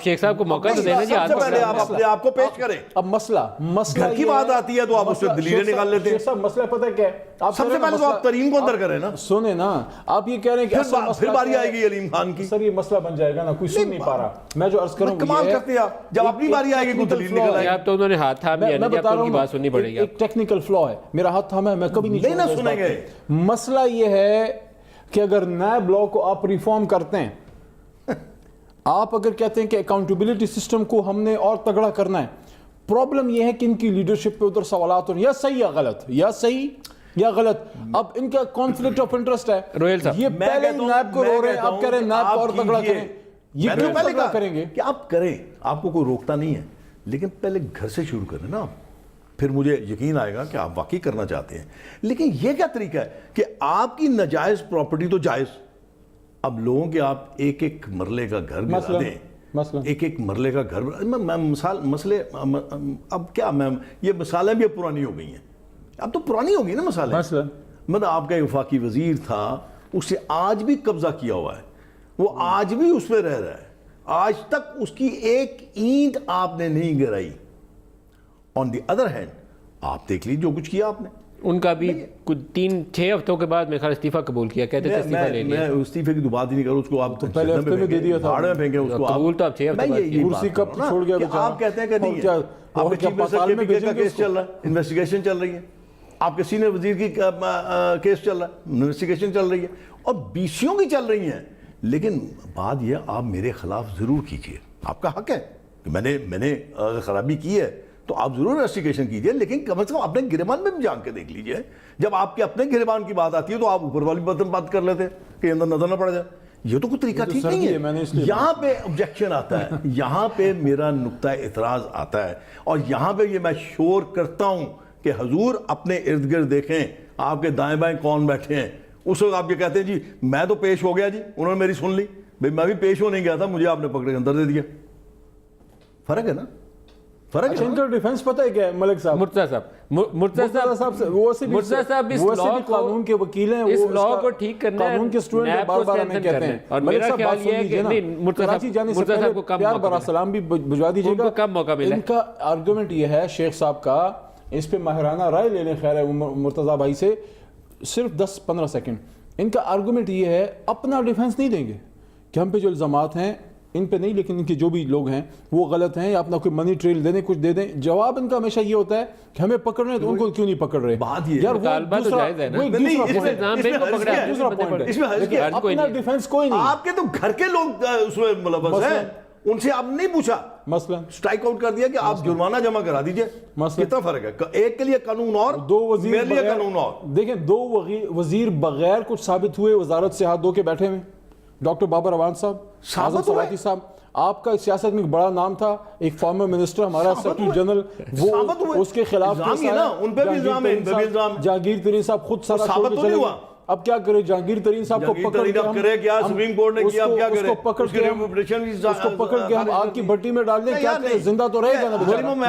شیخ صاحب کو موقع تو دینا جی. سب سے پہلے آپ اپنے آپ کو پیش کریں. اب مسئلہ گھر کی بات آتی ہے تو آپ اس سے دلیلیں نکال لیتے ہیں. شیخ صاحب مسئلہ پتہ ہے کیا ہے؟ سب سے پہلے تو آپ ترین کو اندر کریں نا. سنیں نا, آپ یہ کہہ رہے ہیں کہ پھر باری آئے گی علیم خان کی. سر یہ مسئلہ بن جائے گا نا, کوئی سن نہیں پا رہا. میں جو عرض کروں گا کمال کرتے ہیں آپ, جب اپنی باری آئے گی کوئی دلیل نکل آئے گی. آپ تو انہوں نے ہاتھ تھام لیا نا, جب تو ان کی بات سننی پڑے گی. ایک ٹیکنیکل فلا ہے, میرا ہاتھ تھاما ہے, میں کبھی نہیں نہ سنیں گے. مسئلہ یہ ہے کہ اگر نیب لا کو آپ ریفارم کرتے ہیں, آپ اگر کہتے ہیں کہ اکاؤنٹیبلٹی سسٹم کو ہم نے اور تگڑا کرنا ہے, پرابلم یہ ہے کہ ان کی لیڈرشپ پہ ادھر سوالات یا صحیح یا غلط, یا صحیح یا غلط. اب ان کا کانفلکٹ آف انٹرسٹ ہے. رویل صاحب, یہ پہلے نیب کو رو رہے ہیں, آپ کہہ رہے ہیں نیب کو اور تگڑا کریں. یہ کیوں تگڑا کریں گے کہ آپ کریں, آپ کو کوئی روکتا نہیں ہے, لیکن پہلے گھر سے شروع کریں نا. پھر مجھے یقین آئے گا کہ آپ واقعی کرنا چاہتے ہیں. لیکن یہ کیا طریقہ ہے کہ آپ کی ناجائز پراپرٹی تو جائز, اب لوگوں کے آپ ایک ایک مرلے کا گھر گرا دیں, ایک ایک مرلے کا گھر. میں مسئلے اب کیا, میں یہ مثالیں بھی اب پرانی ہو گئی ہیں, اب تو پرانی ہو گئی نا مسئلے. مطلب آپ کا ایک وفاقی وزیر تھا, اس سے آج بھی قبضہ کیا ہوا ہے, وہ آج بھی اس پہ رہ رہا ہے, آج تک اس کی ایک اینٹ آپ نے نہیں گرائی. آن دی ادر ہینڈ آپ دیکھ لیجیے جو کچھ کیا آپ نے. ان کا بھی کچھ 3-6 ہفتوں کے بعد میں خیال استعفیٰ قبول کیا, کہتے تھے استعفیٰ لے لیا. میں استعفے کی تو بات ہی نہیں کروں, اس کو آپ پہلے ہفتے میں دے دیا تھا, بھاڑ میں پھینکیں اس کو. قبول تو آپ 6 ہفتے بعد کیا. کرسی کب چھوڑ گیا بیچارہ. آپ کہتے ہیں کہ نہیں ہے, آپ کے چیف منسٹر کے پی کا کیس چل رہا ہے, انویسٹیگیشن چل رہی ہے, آپ کے سینئر وزیر کی کیس چل رہا ہے, انویسٹیگیشن چل رہی ہے, اور بیسیوں کی چل رہی ہیں. لیکن بات یہ, آپ میرے خلاف ضرور کیجئے, آپ کا حق ہے کہ میں نے خرابی کی ہے تو آپ ضرور انویسٹیگیشن کیجئے, لیکن کم از کم اپنے گریبان میں بھی جان کے دیکھ لیجئے. جب آپ کے اپنے گریبان کی بات آتی ہے تو آپ اوپر والی بات کر لیتے کہ اندر نظر نہ پڑ جائے. یہ تو کوئی طریقہ ٹھیک نہیں ہے. یہاں پہ آبجیکشن آتا ہے, یہاں پہ میرا نقطہ اعتراض آتا ہے, اور یہاں پہ یہ میں شور کرتا ہوں کہ حضور اپنے ارد گرد دیکھیں آپ کے دائیں بائیں کون بیٹھے ہیں. اس وقت آپ یہ کہتے ہیں جی میں تو پیش ہو گیا, جی انہوں نے میری سن لی, بھئی میں بھی پیش ہو نہیں گیا تھا, مجھے آپ نے پکڑ کے اندر دے دیا. فرق ہے نا, فرق ہے. ان کا ڈیفنس پتہ ہے کیا ہے ملک صاحب؟ مرتضیٰ صاحب اس لاء کو, قانون کے وکیل ہیں, اس لاء کو ٹھیک کرنا ہے, قانون کے اسٹوڈنٹ بار بار ہمیں کہتے ہیں. اور میرا خیال یہ ہے کہ نہیں, مرتضیٰ صاحب کو کم پیار برا سلام بھی بھجوا دیجیے گا, کم موقع ملا. ان کا آرگومنٹ یہ ہے شیخ صاحب کا, اس پہ ماہرانہ رائے لے لیں خیر ہے مرتضیٰ بھائی سے, صرف 10-15 سیکنڈ. ان کا آرگومنٹ یہ ہے, اپنا ڈیفنس نہیں دیں گے کہ ہم پہ جو الزامات ہیں ان پہ نہیں, لیکن ان کے جو بھی لوگ ہیں وہ غلط ہیں, یا اپنا کوئی منی ٹریل دے دیں, کچھ دے دیں. جواب ان کا ہمیشہ یہ ہوتا ہے کہ ہمیں پکڑ رہے ہیں تو ان کو کیوں نہیں پکڑ رہے. بات یہ یار مطالبہ تو جائز ہے نا, دوسرا پوائنٹ ہے, اپنا ڈیفنس کوئی نہیں. آپ کے تو گھر کے لوگ اس میں ملوث ہیں, ان سے آپ نے نہیں پوچھا, مثلا سٹرائک آؤٹ کر دیا کہ آپ جرمانہ جمع کرا دیجئے. کتنا فرق ہے, ایک کے لیے قانون اور دو وزیر میرے لیے قانون اور. دیکھیں 2 وزیر بغیر کچھ ثابت ہوئے وزارت سے ہاتھ دھو کے بیٹھے ہوئے. ڈاکٹر بابر اعوان صاحب, اعظم سواتی صاحب, آپ کا سیاست میں ایک بڑا نام تھا, ایک فارمر منسٹر ہمارا سیکرٹری جنرل, وہ اس کے خلاف جہانگیر ترین صاحب خود سارا چھوڑ کے چلے گئے. اب کیا کرے, جہانگیر ترین صاحب کو پکڑ کے ہم آگ کی بھٹی میں ڈال دیں, کیا کریں, زندہ تو رہے گا نا.